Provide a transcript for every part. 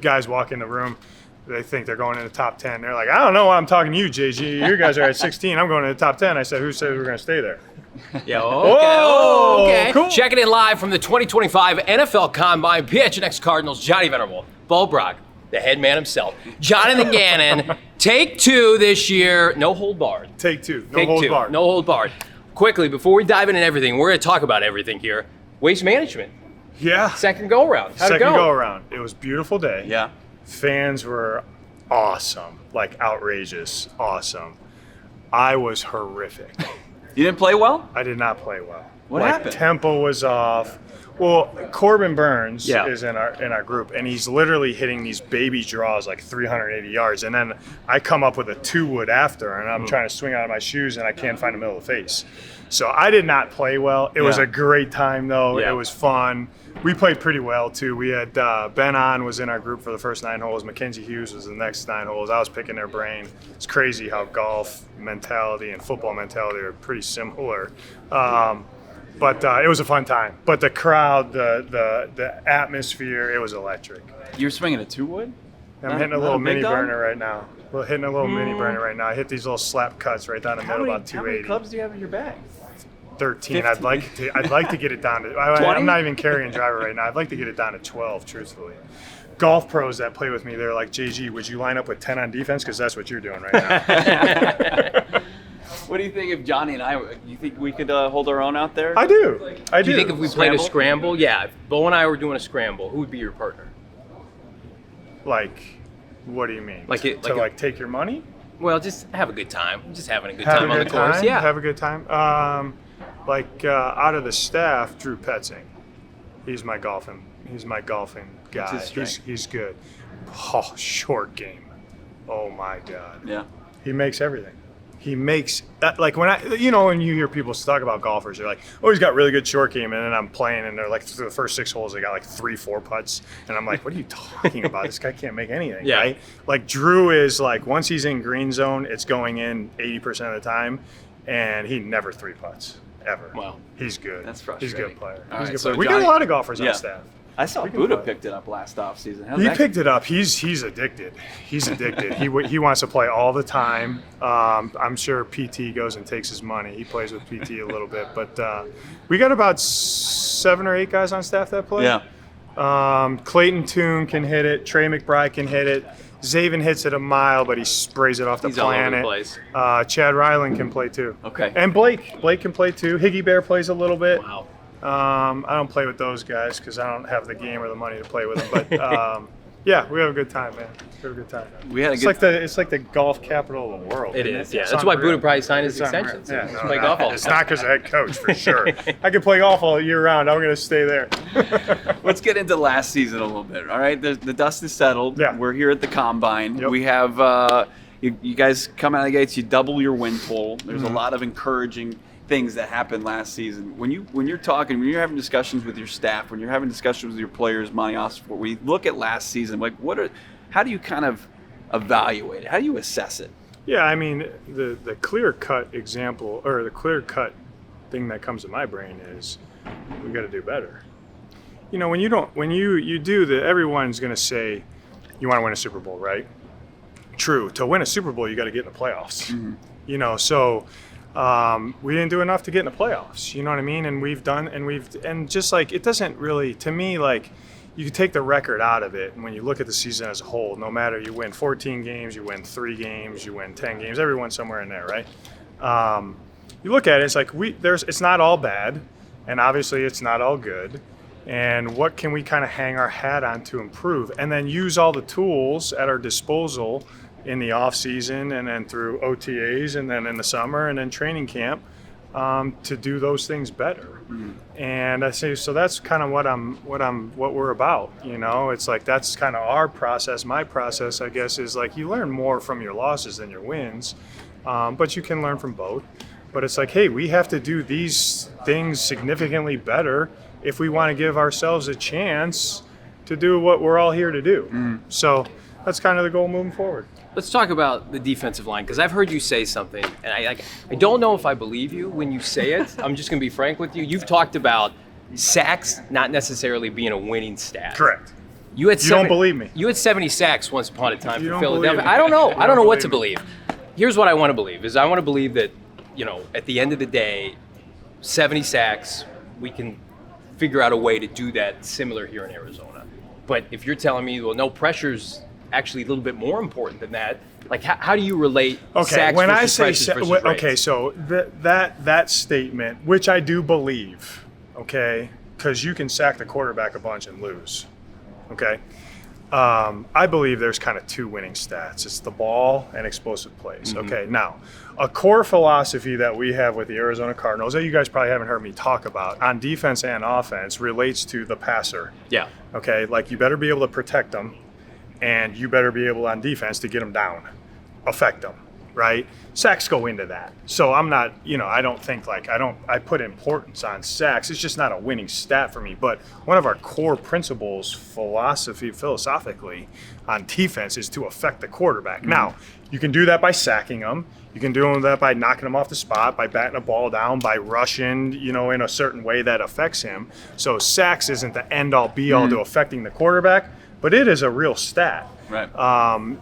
Guys walk in the room, they think they're going in the top 10. They're like, I don't know why I'm talking to you, JG. You guys are at 16. I'm going in the top 10. I said, who said we're going to stay there? Yeah, okay. Cool. Checking in live from the 2025 NFL Combine, PHNX Cardinals, Johnny Venerable, Bo Brack, the head man himself, Jonathan Gannon. Take two this year, no hold barred. Take two, no hold barred. No hold barred. Quickly, before we dive into everything, we're going to talk about everything here. Waste management. Yeah. Second go around. How'd it go? Second go around. It was a beautiful day. Yeah. Fans were awesome, like outrageous, awesome. I was horrific. You didn't play well? I did not play well. What happened? Tempo was off. Well, Corbin Burns Yeah. is in our group, and he's literally hitting these baby draws like 380 yards, and then I come up with a 2-wood after, and I'm trying to swing out of my shoes, and I can't find the middle of the face. So I did not play well. It was a great time, though. Yeah. It was fun. We played pretty well, too. We had Ben On was in our group for the first 9 holes. Mackenzie Hughes was the next 9 holes. I was picking their brain. It's crazy how golf mentality and football mentality are pretty similar. But it was a fun time. But the crowd, the atmosphere, it was electric. You're swinging a 2-wood? I'm hitting a little mini burner right now. Mini burner right now. I hit these little slap cuts right down the middle, about 280. How many clubs do you have in your bag? 13. 15? I'd like to get it down to. I'm not even carrying driver right now. I'd like to get it down to 12, truthfully. Golf pros that play with me, they're like, JG, would you line up with 10 on defense? Because that's what you're doing right now. What do you think if Johnny and you think we could hold our own out there? I do. Do you think if we played a scramble? Yeah, if Bo and I were doing a scramble, who would be your partner? Like, what do you mean? Take your money? Well, just have a good time. Just having a good time on the course. Yeah. Have a good time. Out of the staff, Drew Petzing. He's my golfing guy. He's good. Oh, short game. Oh my God. Yeah. He makes everything. He makes when you hear people talk about golfers, they're like, oh, he's got really good short game, and then I'm playing, and they're like, through the first 6 holes, they got like 3-4 putts, and I'm like, what are you talking about? This guy can't make anything, yeah. Right? Like Drew is like, once he's in green zone, it's going in 80% of the time, and he never 3 putts ever. Wow, he's good. That's frustrating. He's a good player. All He's a right, good so player. We got a lot of golfers on staff. I saw Buddha picked it up last offseason. He picked it up. He's addicted. He's addicted. He wants to play all the time. I'm sure PT goes and takes his money. He plays with PT a little bit. But we got about 7 or 8 guys on staff that play. Yeah. Clayton Toon can hit it. Trey McBride can hit it. Zaven hits it a mile, but he sprays it off the planet. All over the place. Chad Ryland can play too. Okay. And Blake can play too. Higgy Bear plays a little bit. Wow. I don't play with those guys because I don't have the game or the money to play with them. But yeah, we have a good time, man. We have a good time. It's like the golf capital of the world. It is, yeah. It's That's why unreal. Buddha probably signed his It's unreal. extensions. Yeah, Just play golf all the it's time. not because of head coach, for sure. I can play golf all year round. I'm going to stay there. Let's get into last season a little bit. All right, the dust is settled. Yeah. We're here at the Combine. Yep. We have you guys come out of the gates. You double your win total. There's a lot of encouraging things that happened last season. When you're having discussions with your staff, when you're having discussions with your players, Monty Osford, when you look at last season, like how do you kind of evaluate it? How do you assess it? Yeah, I mean, the clear-cut example or the clear-cut thing that comes to my brain is we got to do better. You know, everyone's going to say you want to win a Super Bowl, right? True. To win a Super Bowl, you got to get in the playoffs. Mm-hmm. You know, so we didn't do enough to get in the playoffs. You know what I mean? And just like it doesn't really, to me, like you can take the record out of it, and when you look at the season as a whole, no matter you win 14 games, you win 3 games, you win 10 games, everyone's somewhere in there, right? You look at it, it's like it's not all bad, and obviously it's not all good. And what can we kind of hang our hat on to improve, and then use all the tools at our disposal in the off season, and then through OTAs, and then in the summer, and then training camp, to do those things better. Mm-hmm. And I say, so that's kind of what we're about. You know, it's like that's kind of our process. My process, I guess, is like you learn more from your losses than your wins, but you can learn from both. But it's like, hey, we have to do these things significantly better if we want to give ourselves a chance to do what we're all here to do. Mm-hmm. So that's kind of the goal moving forward. Let's talk about the defensive line, because I've heard you say something, and I don't know if I believe you when you say it. I'm just going to be frank with you. You've talked about sacks not necessarily being a winning stat. Correct. You don't believe me. You had 70 sacks once upon a time You for don't Philadelphia. believe me. I don't know. I don't know what to believe believe. Here's what I want to believe is I want to believe that, at the end of the day, 70 sacks, we can figure out a way to do that similar here in Arizona. But if you're telling me, well, no, pressure's actually a little bit more important than that, like how do you relate sacks when I versus say pressures versus rates? okay, so that statement, which I do believe, okay, because you can sack the quarterback a bunch and lose, okay. I believe there's kind of two winning stats. It's the ball and explosive plays. Mm-hmm. Okay, now, a core philosophy that we have with the Arizona Cardinals that you guys probably haven't heard me talk about on defense and offense relates to the passer. Yeah. Okay, like you better be able to protect them, and you better be able on defense to get them down, affect them, right? Sacks go into that. So I'm not, I don't think I put importance on sacks. It's just not a winning stat for me. But one of our core principles, philosophically, on defense is to affect the quarterback. Mm-hmm. Now, you can do that by sacking them. You can do that by knocking them off the spot, by batting a ball down, by rushing, in a certain way that affects him. So sacks isn't the end-all, be-all to affecting the quarterback, but it is a real stat. Right.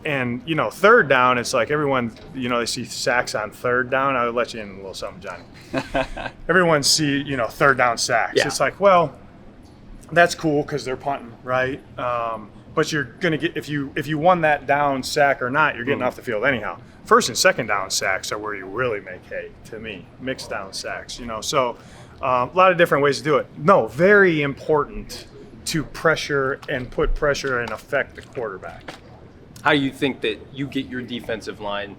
And third down, it's like everyone, they see sacks on third down. I'll let you in a little something, Johnny. Everyone see, third down sacks. Yeah. It's like, well, that's cool because they're punting, right? But you're gonna get if you won that down sack or not, you're getting off the field anyhow. First and second down sacks are where you really make hay. To me, mixed down sacks, So a lot of different ways to do it. No, very important to pressure and put pressure and affect the quarterback. How do you think that you get your defensive line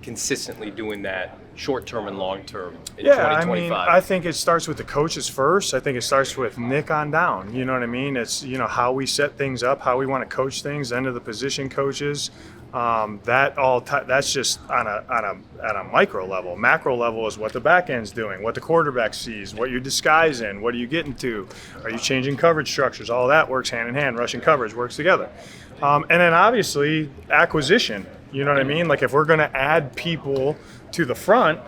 consistently doing that short-term and long-term in 2025? I think it starts with the coaches first. I think it starts with Nick on down. You know what I mean? It's, how we set things up, how we want to coach things, then to the position coaches. That's just on a micro level. Macro level is what the back end's doing, what the quarterback sees, what you're disguising, what are you getting to, are you changing coverage structures? All that works hand in hand. Rushing coverage works together, and then obviously acquisition. You know what I mean? Like if we're going to add people to the front,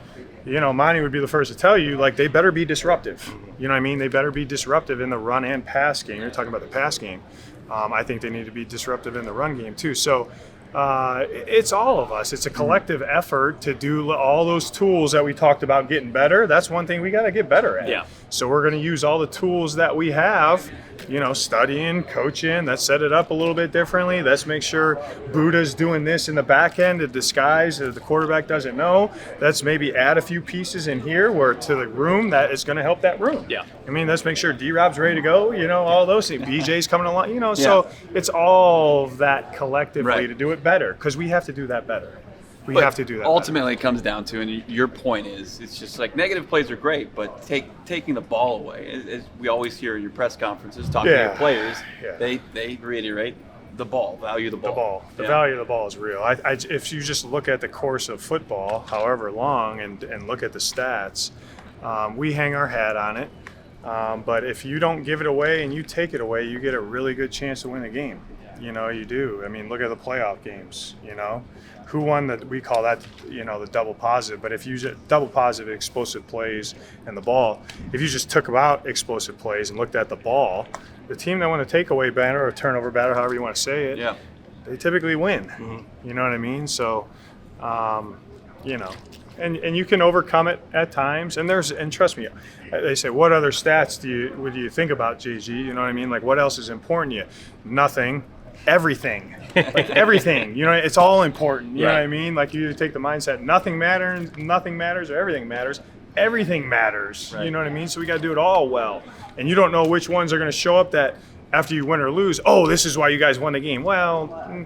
Monty would be the first to tell you, like they better be disruptive. You know what I mean? They better be disruptive in the run and pass game. You're talking about the pass game. I think they need to be disruptive in the run game too. So. It's all of us. It's a collective effort to do all those tools that we talked about getting better. That's one thing we got to get better at. Yeah. So we're going to use all the tools that we have, studying, coaching. Let's set it up a little bit differently. Let's make sure Buddha's doing this in the back end to disguise that the quarterback doesn't know. Let's maybe add a few pieces in here where to the room that is going to help that room. Yeah. Let's make sure D-Rob's ready to go, all those things. BJ's coming along, so it's all that collectively to do it better because we have to do that better. We have to do that. Ultimately, it comes down to, and your point is, it's just like negative plays are great, but taking the ball away, as we always hear in your press conferences talking to your players, they reiterate the ball, value the ball. The value of the ball is real. If you just look at the course of football, however long, and look at the stats, we hang our hat on it. But if you don't give it away and you take it away, you get a really good chance to win the game. You do. Look at the playoff games, Who won we call that, the double positive. But if you double positive explosive plays and the ball, if you just took out explosive plays and looked at the ball, the team that won the takeaway banner or turnover banner, however you want to say it, they typically win. Mm-hmm. You know what I mean? So, and you can overcome it at times. And trust me, they say, what other stats do you think about, JG? You know what I mean? Like, what else is important to you? Nothing. Everything. Like everything. It's all important. You know what I mean? Like you take the mindset, nothing matters, or everything matters. Everything matters. Right. You know what I mean? So we got to do it all well. And you don't know which ones are going to show up that after you win or lose, this is why you guys won the game. Well,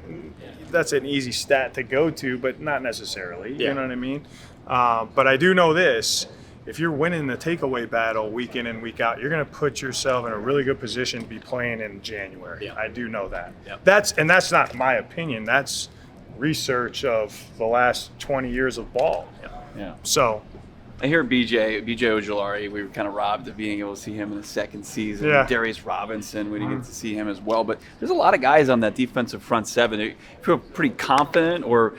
that's an easy stat to go to, but not necessarily. You know what I mean? But I do know this. If you're winning the takeaway battle week in and week out, you're going to put yourself in a really good position to be playing in January. Yeah. I do know that. Yeah. That's not my opinion. That's research of the last 20 years of ball. Yeah. So I hear BJ Ojulari, we were kind of robbed of being able to see him in the second season. Yeah. Darius Robinson, we didn't get to see him as well. But there's a lot of guys on that defensive front seven. You feel pretty confident, or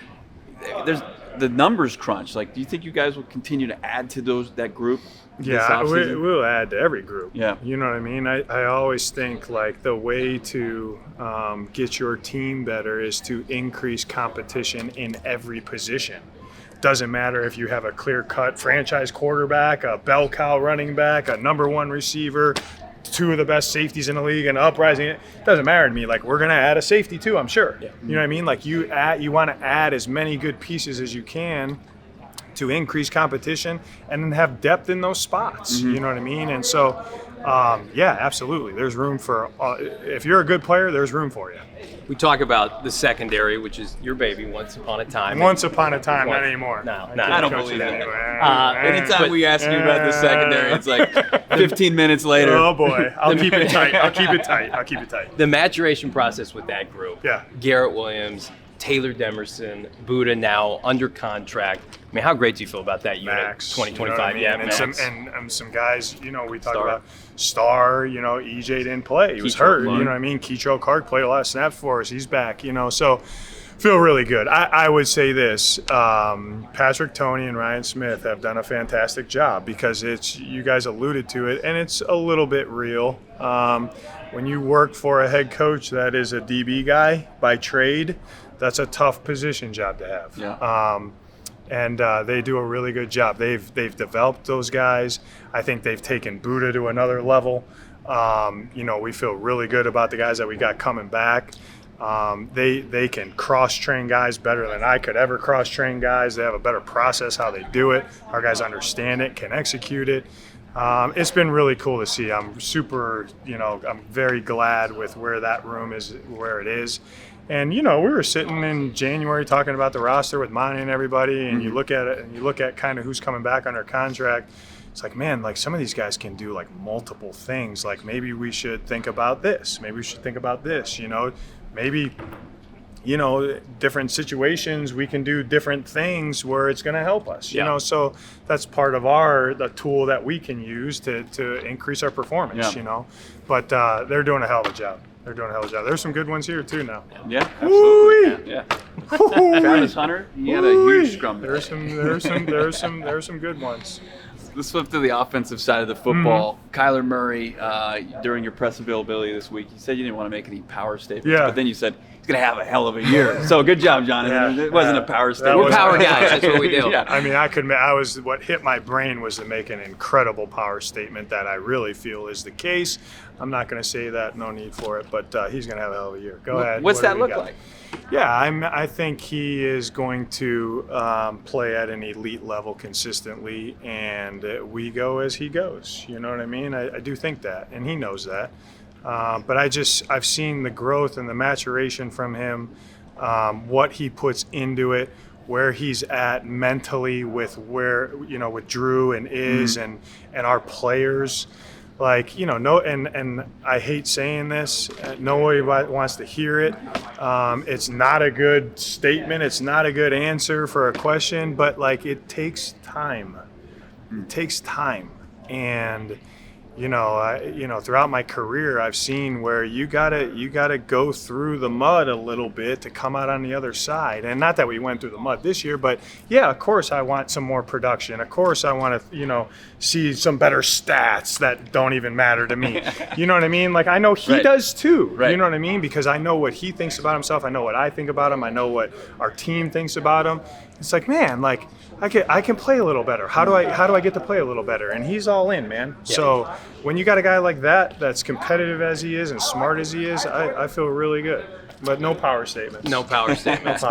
the numbers crunch, like, do you think you guys will continue to add to that group? Yeah, we'll add to every group. Yeah. You know what I mean? I always think like the way to get your team better is to increase competition in every position. Doesn't matter if you have a clear-cut franchise quarterback, a bell cow running back, a number one receiver, two of the best safeties in the league, and uprising. It doesn't matter to me. Like, we're going to add a safety too, I'm sure. Yeah. You know what I mean? Like, you want to add as many good pieces as you can to increase competition and then have depth in those spots. You know what I mean? And so, yeah, absolutely. There's room for if you're a good player, there's room for you. We talk about the secondary, which is your baby, once upon a time. Once upon a time, not anymore. No, I don't believe that. Anyway. Anytime we ask you about the secondary, it's like 15 minutes later. Oh, boy. I'll keep it tight. The maturation process with that group. Yeah. Garrett Williams, Taylor Demerson, Buddha now under contract. I mean, how great do you feel about that unit? Max, 2025, you know what I mean? Max. And some guys, you know, we talk Star. about Star, you know, EJ didn't play. He was Keetrell hurt, Clark. you know what I mean? Keetrell Clark played a lot of snaps for us. He's back, you know, so feel really good. I would say this, Patrick Toney and Ryan Smith have done a fantastic job because you guys alluded to it, and it's a little bit real. When you work for a head coach that is a DB guy by trade, that's a tough position job to have. Yeah. And they do a really good job. They've developed those guys. I think they've taken Buddha to another level. You know, we feel really good about the guys that we got coming back. They can cross-train guys better than I could ever cross-train guys. They have a better process how they do it. Our guys understand it, can execute it. It's been really cool to see. I'm very glad with where that room is, where it is. And, you know, we were sitting in January talking about the roster with Monty and everybody, and you look at it and you look at kind of who's coming back under contract. It's like, man, like some of these guys can do like multiple things. Like maybe we should think about this. Maybe we should think about this, you know. Maybe, you know, different situations we can do different things where it's going to help us, you know. So that's part of the tool that we can use to increase our performance, you know. But they're doing a hell of a job. There's some good ones here too now. Yeah, absolutely. Yeah. Travis Hunter, he had a huge scrum. There's some good ones. Let's flip to the offensive side of the football. Kyler Murray, during your press availability this week, you said you didn't want to make any power statements, but then you said he's going to have a hell of a year. So good job, Jonathan. It wasn't a power statement. We're power guys. That's what we do. Yeah. I mean, what hit my brain was to make an incredible power statement that I really feel is the case. I'm not going to say that, no need for it, but he's going to have a hell of a year. Go ahead. What's that look like? Yeah, I think he is going to play at an elite level consistently, and we go as he goes. You know what I mean? I do think that, and he knows that. But I've seen the growth and the maturation from him, what he puts into it, where he's at mentally with with Drew and and our players. Like, you know, and I hate saying this, nobody wants to hear it. It's not a good statement. It's not a good answer for a question, but like it takes time. It takes time. And, throughout my career, I've seen where you gotta go through the mud a little bit to come out on the other side. And not that we went through the mud this year, but yeah, of course I want some more production. Of course I want to, see some better stats that don't even matter to me. You know what I mean? Like I know he does too. Right. You know what I mean? Because I know what he thinks about himself. I know what I think about him. I know what our team thinks about him. It's like, man, like I can play a little better. How do I get to play a little better? And he's all in, man. Yeah. So when you got a guy like that that's competitive as he is and smart as he is, I feel really good. But no power statements. No power statements.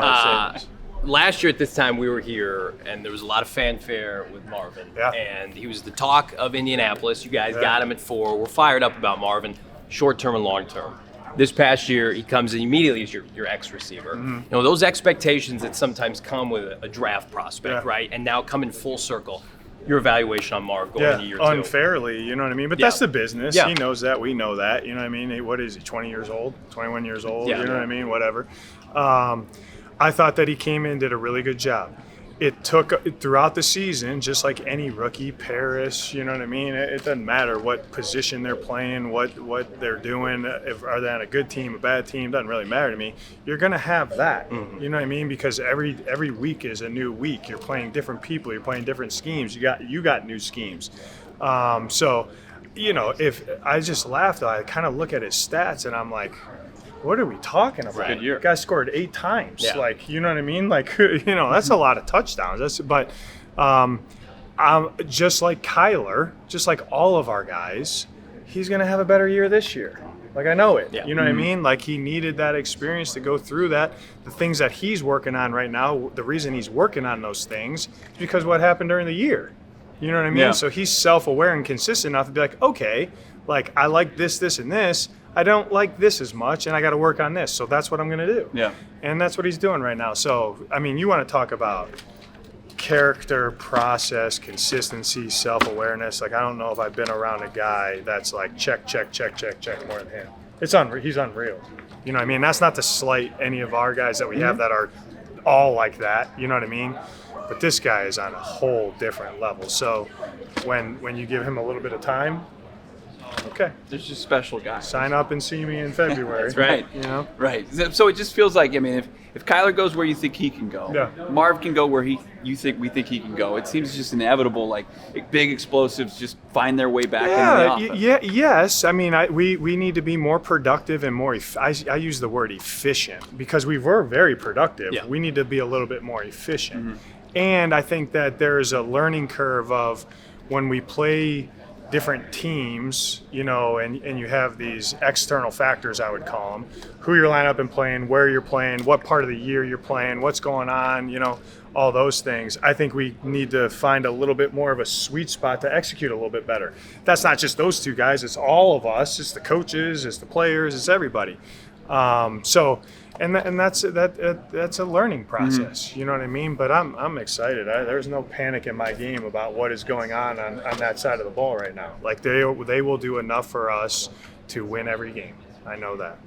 Last year at this time we were here and there was a lot of fanfare with Marvin. Yeah. And he was the talk of Indianapolis. You guys got him at 4. We're fired up about Marvin, short term and long term. This past year, he comes in immediately as your ex-receiver. Mm-hmm. You know, those expectations that sometimes come with a draft prospect, right? And now come in full circle. Your evaluation on Marv going into year 2. Unfairly, you know what I mean? But that's the business. Yeah. He knows that. We know that. You know what I mean? What is he, 20 years old? 21 years old? Yeah. You know what I mean? Whatever. I thought that he came in, did a really good job. it took throughout the season, just like any rookie, Paris, you know what I mean? It doesn't matter what position they're playing, what they're doing, are they on a good team, a bad team, doesn't really matter to me. You're going to have that, you know what I mean? Because every week is a new week. You're playing different people, you're playing different schemes. You got new schemes. So, you know, if I just laughed, I kind of look at his stats and I'm like, what are we talking about? Good year. The guy scored 8 times. Yeah. Like, you know what I mean? Like, you know, that's a lot of touchdowns. But just like Kyler, just like all of our guys, he's going to have a better year this year. Like, I know it. Yeah. You know what I mean? Like, he needed that experience to go through that. The things that he's working on right now, the reason he's working on those things is because what happened during the year. You know what I mean? Yeah. So he's self-aware and consistent enough to be like, okay, like, I like this, this, and this. I don't like this as much, and I got to work on this. So that's what I'm going to do. Yeah. And that's what he's doing right now. So, I mean, you want to talk about character, process, consistency, self-awareness. Like, I don't know if I've been around a guy that's like check, check, check, check, check more than him. He's unreal. You know what I mean? That's not to slight any of our guys that we have that are all like that. You know what I mean? But this guy is on a whole different level. So when you give him a little bit of time, okay, There's just special guys. sign up and see me in February. That's right. You know? Right. So it just feels like, I mean, if Kyler goes where you think he can go, Yeah. Marv can go where we think he can go. It seems just inevitable. Like big explosives just find their way back into the offense. Yes. I mean, we need to be more productive and more. I use the word efficient because we were very productive. Yeah. We need to be a little bit more efficient, and I think that there's a learning curve of when we play different teams, you know, and you have these external factors, I would call them, who you're lining up and playing, where you're playing, what part of the year you're playing, what's going on, you know, all those things. I think we need to find a little bit more of a sweet spot to execute a little bit better. That's not just those two guys, it's all of us, it's the coaches, it's the players, it's everybody. And that's a learning process, you know what I mean? But I'm excited. There's no panic in my game about what is going on that side of the ball right now. Like they will do enough for us to win every game. I know that.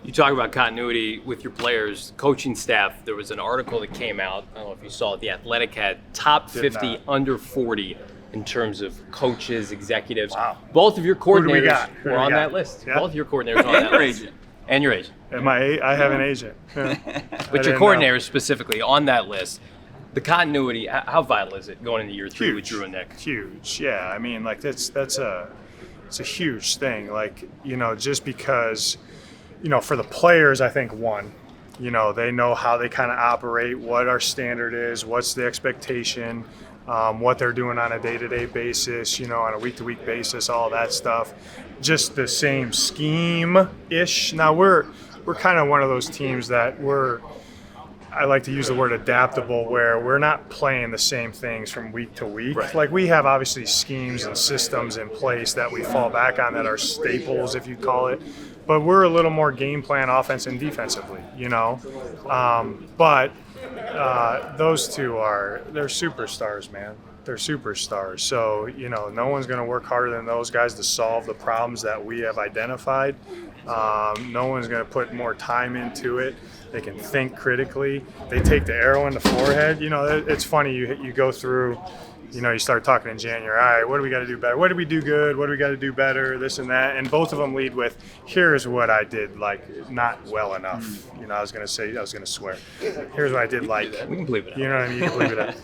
You talk about continuity with your players, coaching staff. There was an article that came out. I don't know if you saw it. The Athletic had top 50 not. under 40 in terms of coaches, executives. Wow. Both of your do we coordinators got? Who were do we on got? that list. Yeah. Both of your coordinators were on that Your list. agent. And your agent. I have an agent. Yeah. But your coordinators specifically on that list, the continuity, how vital is it going into year 3 with Drew and Nick? Huge. Yeah. I mean, like it's a huge thing. Like, you know, just because, you know, for the players, I think one, you know, they know how they kind of operate, what our standard is, what's the expectation, what they're doing on a day-to-day basis, you know, on a week-to-week basis, all that stuff. Just the same scheme-ish. Now we're kind of one of those teams that I like to use the word adaptable, where we're not playing the same things from week to week. Right. Like we have obviously schemes and systems in place that we fall back on that are staples, if you call it. But we're a little more game plan offense and defensively, you know. But those two they're superstars, man. They're superstars. So, you know, no one's going to work harder than those guys to solve the problems that we have identified. No one's going to put more time into it. They can think critically. They take the arrow in the forehead. You know, it's funny. You go through, you know, you start talking in January. All right, what do we got to do better? What did we do good? What do we got to do better? This and that. And both of them lead with, here's what I did, like, not well enough. You know, I was going to swear. Here's what I did, like. We can believe it. You know what I mean? You can believe it.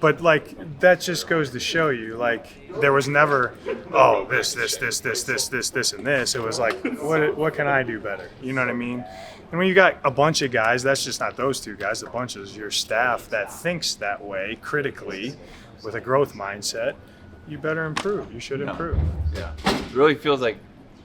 But, like, that just goes to show you, like, there was never, oh, this, and this. It was like, what can I do better? You know what I mean? And when you got a bunch of guys, that's just not those two guys. A bunch of your staff that thinks that way critically with a growth mindset, you better improve. You should improve. Yeah. It really feels like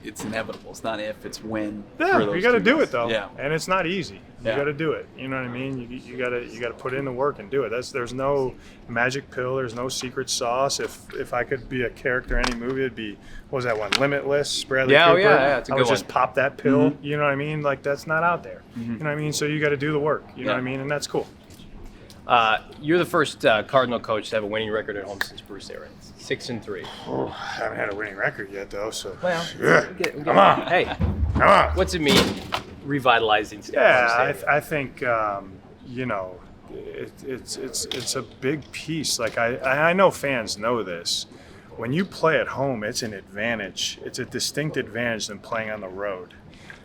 it's inevitable. It's not if, it's when. Yeah, you got to do it though. Yeah. And it's not easy. You Yeah. got to do it. You know what I mean? You got to put in the work and do it. There's no magic pill. There's no secret sauce. If I could be a character in any movie, it'd be, what was that one? Limitless. Bradley Yeah, Cooper. yeah, it's a I good would just one. pop that pill. You know what I mean? Like, that's not out there. You know what I mean? So you got to do the work. You know what I mean? And that's cool. You're the first Cardinal coach to have a winning record at home since Bruce Arians. 6-3. Oh, I haven't had a winning record yet, though. So Well, yeah. come on. Hey, Come on. what's it mean revitalizing staff? Yeah, I think, you know, it's a big piece. Like I know fans know this. When you play at home, it's an advantage. It's a distinct advantage than playing on the road.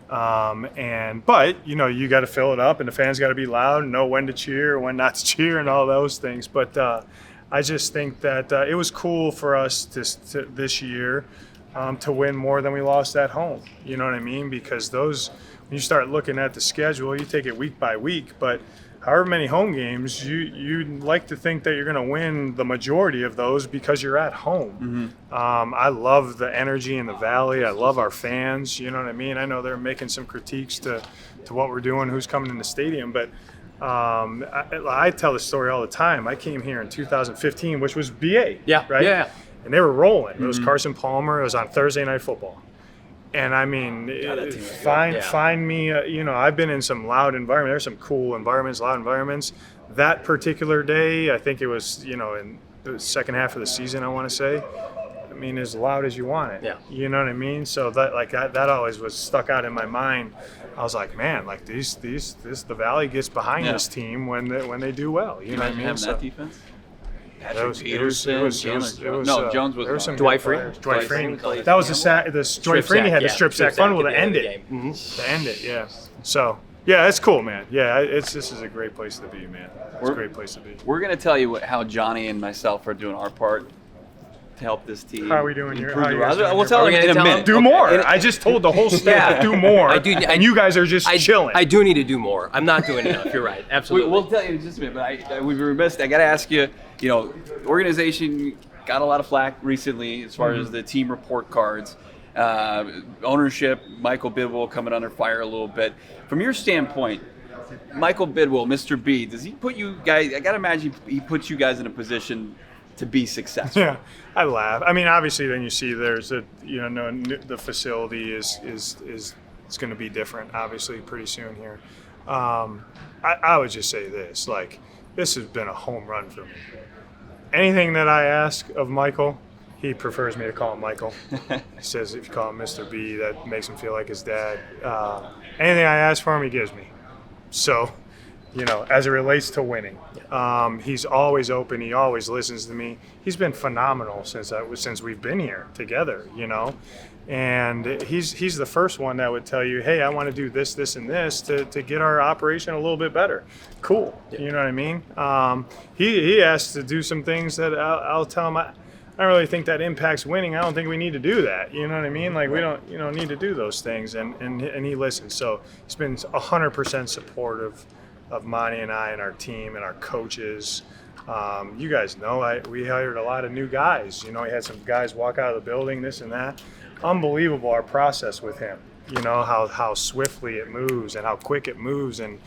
But you got to fill it up, and the fans got to be loud and know when to cheer, when not to cheer, and all those things. But I just think that it was cool for us this year to win more than we lost at home. You know what I mean? Because when you start looking at the schedule, you take it week by week, but however many home games, you'd like to think that you're going to win the majority of those because you're at home. Mm-hmm. I love the energy in the Valley. I love our fans. You know what I mean? I know they're making some critiques to what we're doing, who's coming in the stadium, but I tell the story all the time. I came here in 2015, which was BA, right? Yeah. And they were rolling. It was Mm-hmm. Carson Palmer. It was on Thursday Night Football. And I mean, find me, I've been in some loud environments. There's some cool environments, loud environments. That particular day, I think it was, in the second half of the season, I want to say. I mean, as loud as you want it. Yeah. You know what I mean? So that always was stuck out in my mind. I was like, man, like the Valley gets behind this team when they do well. You know what I mean? Have that defense? Patrick Peterson. Jones was there was some Dwight good Freeney. players. Dwight Freeney. Freeney. That was Dwight Freeney had the strip sack fumble to end it. Mm-hmm. To end it, yeah. So, yeah, it's cool, man. Yeah, this is a great place to be, man. It's a great place to be. We're going to tell you how Johnny and myself are doing our part to help this team. How are we doing here? We'll tell them in a minute. Do more. I just told the whole staff do more. And you guys are just chilling. I do need to do more. I'm not doing enough. You're right. Absolutely. We'll tell you in just a minute, but we'd be remiss. I got to ask you, the organization got a lot of flack recently as far as the team report cards. Ownership, Michael Bidwell coming under fire a little bit. From your standpoint, Michael Bidwell, Mr. B, does he put you guys, I got to imagine he puts you guys in a position to be successful. Yeah, I laugh. I mean, obviously, then you see there's the facility is it's going to be different, obviously, pretty soon here. I would just say this, this has been a home run for me. Anything that I ask of Michael, he prefers me to call him Michael. He says if you call him Mr. B, that makes him feel like his dad. Anything I ask for him, he gives me. So, as it relates to winning, he's always open. He always listens to me. He's been phenomenal since we've been here together, And he's the first one that would tell you, hey, I want to do this, this, and this to get our operation a little bit better. Cool. Yeah. You know what I mean? He asked to do some things that I'll tell him, I don't really think that impacts winning. I don't think we need to do that. You know what I mean? We don't need to do those things. And he listens. So he's been 100% supportive of Monty and I and our team and our coaches. You guys know we hired a lot of new guys. We had some guys walk out of the building, this and that. Unbelievable, our process with him. How swiftly it moves and how quick it moves, and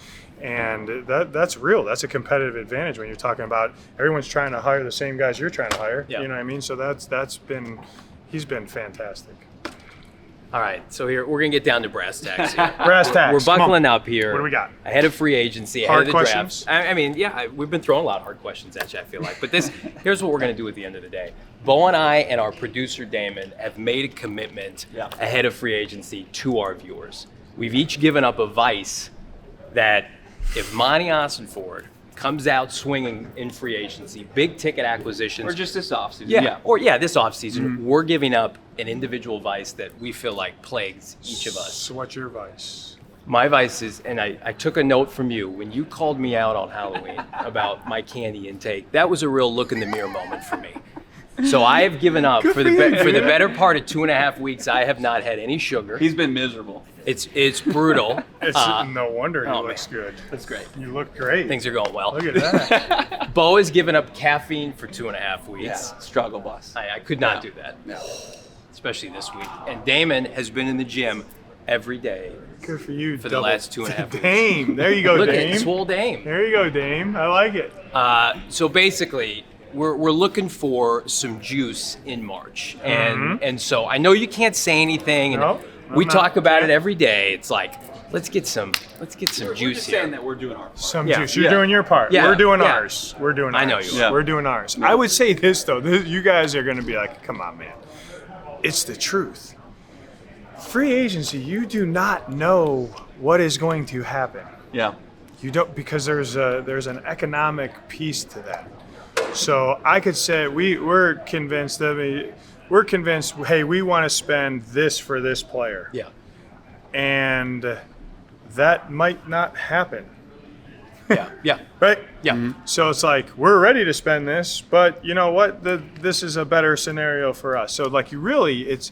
that's real. That's a competitive advantage when you're talking about everyone's trying to hire the same guys you're trying to hire. Yeah. You know what I mean? So he's been fantastic. All right, so here we're gonna get down to brass tacks. Here. Brass tacks. We're buckling up here. What do we got? Ahead of free agency, ahead hard of the questions? draft. I mean, we've been throwing a lot of hard questions at you, I feel like. But here's what we're gonna do at the end of the day. Bo and I and our producer Damon have made a commitment ahead of free agency to our viewers. We've each given up a vice that if Monty Ossenford comes out swinging in free agency, big ticket acquisitions. Or just this offseason. This offseason, we're giving up an individual vice that we feel like plagues each of us. So what's your vice? My vice is, and I took a note from you, when you called me out on Halloween about my candy intake, that was a real look in the mirror moment for me. So I have given up for the better part of 2.5 weeks. I have not had any sugar. He's been miserable. It's brutal. No wonder he looks good. That's great. You look great. Things are going well. Look at that. Bo has given up caffeine for 2.5 weeks. Yeah, struggle bus. I could not do that. No. Especially this week. And Damon has been in the gym every day. Good for you. For the last 2.5 weeks. Dame. There you go, Look Dame. at swole Dame. There you go, Dame. I like it. So basically, we're looking for some juice in March. And so I know you can't say anything. And we talk about it every day. It's like, let's get some juice we're just here. saying that we're doing our part. Juice. You're doing your part. Yeah. We're doing ours. We're doing ours. I know you are. We're doing ours. I would say this, though. You guys are going to be like, come on, man. It's the truth. Free agency, you do not know what is going to happen. Yeah. You don't, because there's an economic piece to that. So I could say we're convinced. Hey, we want to spend this for this player. Yeah. And that might not happen. Yeah. Yeah. Right? Yeah. Mm-hmm. So it's like, we're ready to spend this, but you know what? This is a better scenario for us. So like, you really, it's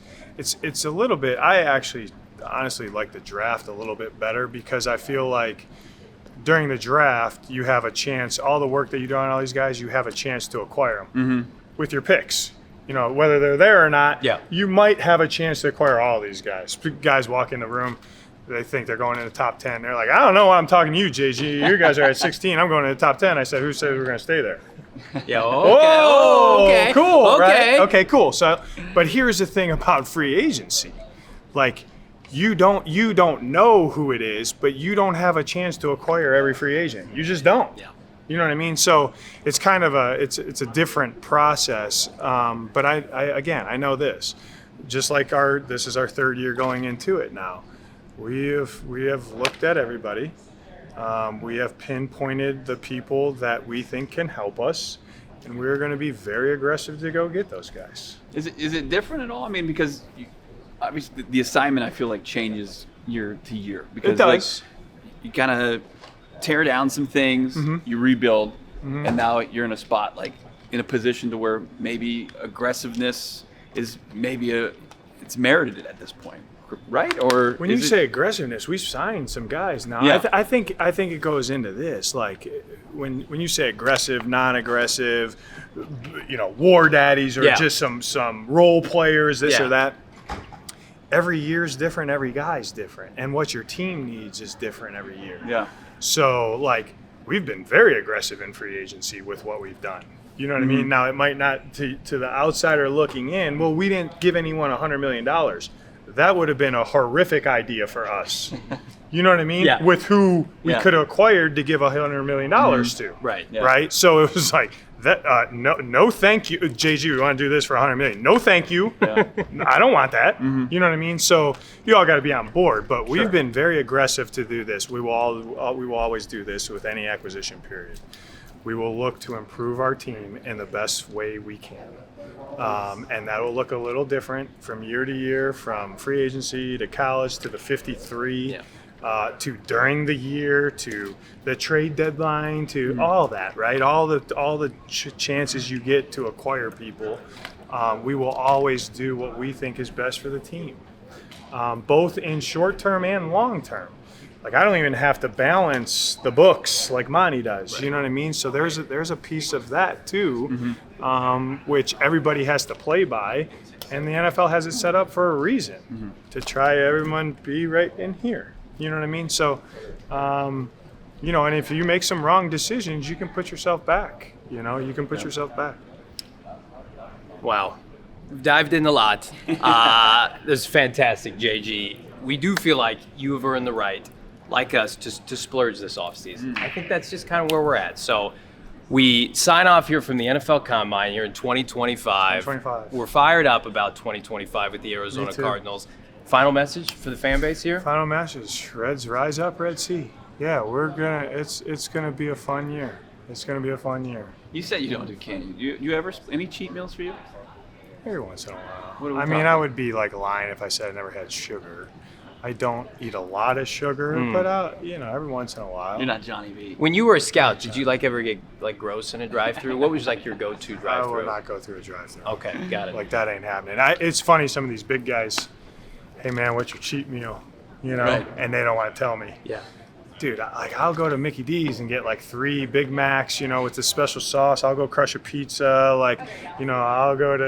a little bit, I actually honestly like the draft a little bit better, because I feel like during the draft, you have a chance, all the work that you do on all these guys, you have a chance to acquire them with your picks. You know, whether they're there or not, you might have a chance to acquire all these guys. Guys walk in the room, they think they're going in the top 10. They're like, I don't know why I'm talking to you, JG. You guys are at 16. I'm going in the top 10. I said, who said we're going to stay there? Yeah. Okay. Whoa, Okay. cool, Okay. right? Okay, cool. So, but here's the thing about free agency. Like, you don't know who it is, but you don't have a chance to acquire every free agent. You just don't. Yeah. You know what I mean? So it's kind of it's a different process. But I know this. Just like this is our third year going into it now. We have looked at everybody. We have pinpointed the people that we think can help us, and we're going to be very aggressive to go get those guys. Is it different at all? I mean, because obviously the assignment I feel like changes year to year. Because It does. Like, you kind of tear down some things, you rebuild, and now you're in a spot like in a position to where maybe aggressiveness is it's merited at this point, right? Or when you say aggressiveness, we've signed some guys now. Yeah. I think it goes into this. Like when you say aggressive, non-aggressive, war daddies, or just some role players, this or that. Every year's different. Every guy's different, and what your team needs is different every year. Yeah. So like we've been very aggressive in free agency with what we've done. You know what I mean? Now it might not to the outsider looking in. Well, we didn't give anyone $100 million. That would have been a horrific idea for us. You know what I mean? Yeah. With who we could have acquired to give $100 million to. Right. Yeah. Right. So it was like that. No, thank you, JG. We want to do this for $100 million. No, thank you. Yeah. I don't want that. You know what I mean? So you all got to be on board. But we've been very aggressive to do this. We will always do this with any acquisition period. We will look to improve our team in the best way we can. And that will look a little different from year to year, from free agency to college to the 53, to during the year, to the trade deadline, to all that, right? All the chances you get to acquire people. We will always do what we think is best for the team, both in short term and long term. Like, I don't even have to balance the books like Monty does. Right. You know what I mean? So there's a piece of that too, which everybody has to play by, and the NFL has it set up for a reason to try everyone be right in here. You know what I mean? So, and if you make some wrong decisions, you can put yourself back. You can put yourself back. Wow. We've dived in a lot. This is fantastic, JG. We do feel like you have earned the right, like us, to splurge this offseason. I think that's just kind of where we're at. So we sign off here from the NFL Combine here in 2025. We're fired up about 2025 with the Arizona Cardinals. Final message for the fan base here? Final message. Reds, rise up, Red Sea. Yeah, it's gonna be a fun year. It's gonna be a fun year. You said you don't do candy. You ever any cheat meals for you? Every once in a while. What are we I mean, talking? I would be like lying if I said I never had sugar. I don't eat a lot of sugar, but every once in a while. You're not Johnny V. When you were a scout, did you ever get gross in a drive-through? What was your go-to drive-through? I would not go through a drive-through. Okay, got it. Like, that ain't happening. It's funny, some of these big guys, hey man, what's your cheat meal? Right. And they don't want to tell me. Yeah. Dude, I'll go to Mickey D's and get 3 Big Macs, with the special sauce. I'll go crush a pizza. I'll go to,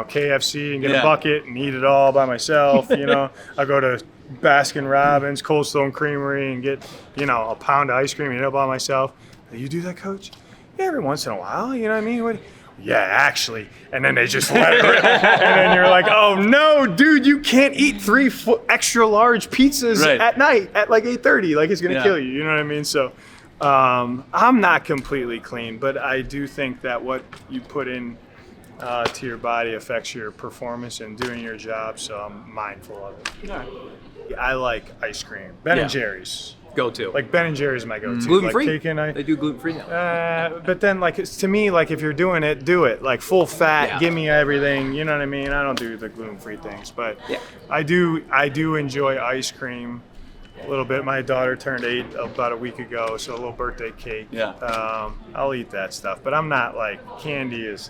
KFC and get a bucket and eat it all by myself. I'll go to Baskin Robbins, Cold Stone Creamery and get, a pound of ice cream and eat it all by myself. You do that, Coach? Yeah, every once in a while. You know what I mean? Yeah, actually. And then they just let it rip. And then you're like, oh, no, dude, you can't eat 3 extra large pizzas at night at 8:30. It's going to kill you. You know what I mean? So I'm not completely clean, but I do think that what you put in to your body affects your performance and doing your job, so I'm mindful of it. I like ice cream. Ben & Jerry's. Go to. Like Ben and Jerry's my go-to. Gluten free. Like cake and They do gluten free now. but then, like, to me, like, if you're doing it, do it. Like, full fat, Yeah. give me everything. You know what I mean? I don't do the gluten-free things, but Yeah. I do enjoy ice cream a little bit. My daughter turned 8 about a week ago, so a little birthday cake. Yeah. I'll eat that stuff, but I'm not like candy is.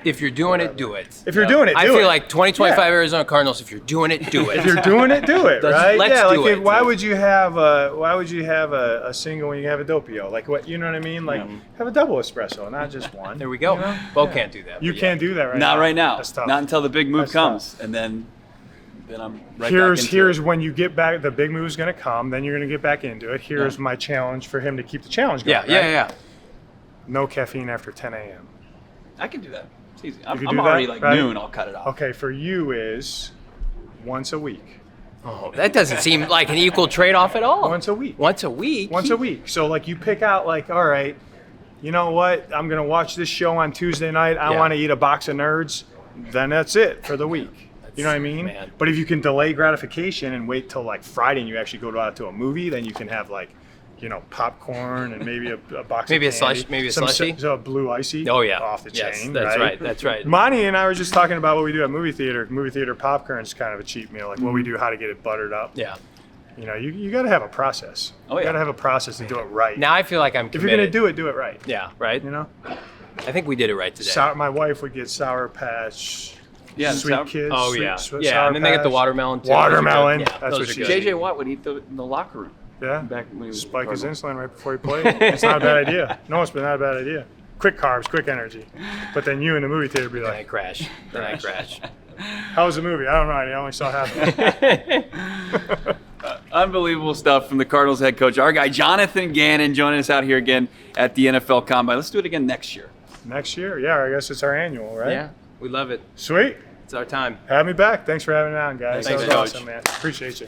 If you're doing it, do it. If you're doing it, do I it. feel like 2025 Yeah. Arizona Cardinals. If you're doing it, do it. If you're doing it, do it, right? Let's yeah, do like it. why would you have a single when you have a doppio? Like what, you know what I mean? Like have a double espresso, not just one. There we go. You know? Bo Yeah. can't do that. You but can't do that right now. Not right now. That's tough. Not until the big move That's comes, and then I'm right here's back into it. when you get back. The big move is going to come. Then you're going to get back into it. Here's my challenge for him to keep the challenge going. Yeah. No caffeine after 10 a.m. I can do that. It's easy. You I'm can do already that, like right? noon. I'll cut it off. Okay, for you is once a week. Oh, that doesn't seem like an equal trade-off at all. Once a week. Once a week. Once a week. So like you pick out like, all right, you know what? I'm gonna watch this show on Tuesday night. I Yeah. want to eat a box of Nerds. Then that's it for the week. You know what I mean? Man. But if you can delay gratification and wait till like Friday and you actually go out to a movie, then you can have like, you know, popcorn and maybe a box Maybe a of candy. slush- maybe a Some slushie? So a blue icy. Oh yeah. Off the yes, chain. That's right. right. That's right. Monty and I were just talking about what we do at movie theater. Movie theater popcorn is kind of a cheap meal, like what we do, how to get it buttered up. Yeah. You know, you got to have a process. Oh, You yeah. got to have a process to do it right. Now I feel like I'm if you're committed. gonna do it right. Yeah. Right. You know, I think we did it right today. my wife would get Sour Patch. Yeah, the Sweet Sour- Kids. Oh sweet, yeah. sweet Yeah. Sour And then they get the Patch. watermelon too. Watermelon. Those are good. That's Yeah, what those she are did. good. JJ Watt would eat in the locker room. Yeah. Back when he was Spike his Cardinal. insulin right before he played. It's not a bad idea. No, it's not a bad idea. Quick carbs, quick energy. But then you in the movie theater be Then I like, crash. Then I crash. how was the movie? I don't know. I only saw half of it. Unbelievable stuff from the Cardinals head coach, our guy Jonathan Gannon, joining us out here again at the NFL Combine. Let's do it again next year. Next year? Yeah, I guess it's our annual, right? Yeah. We love it. Sweet. It's our time. Have me back. Thanks for having me on, guys. Thanks, that was Coach. awesome, man. Appreciate you.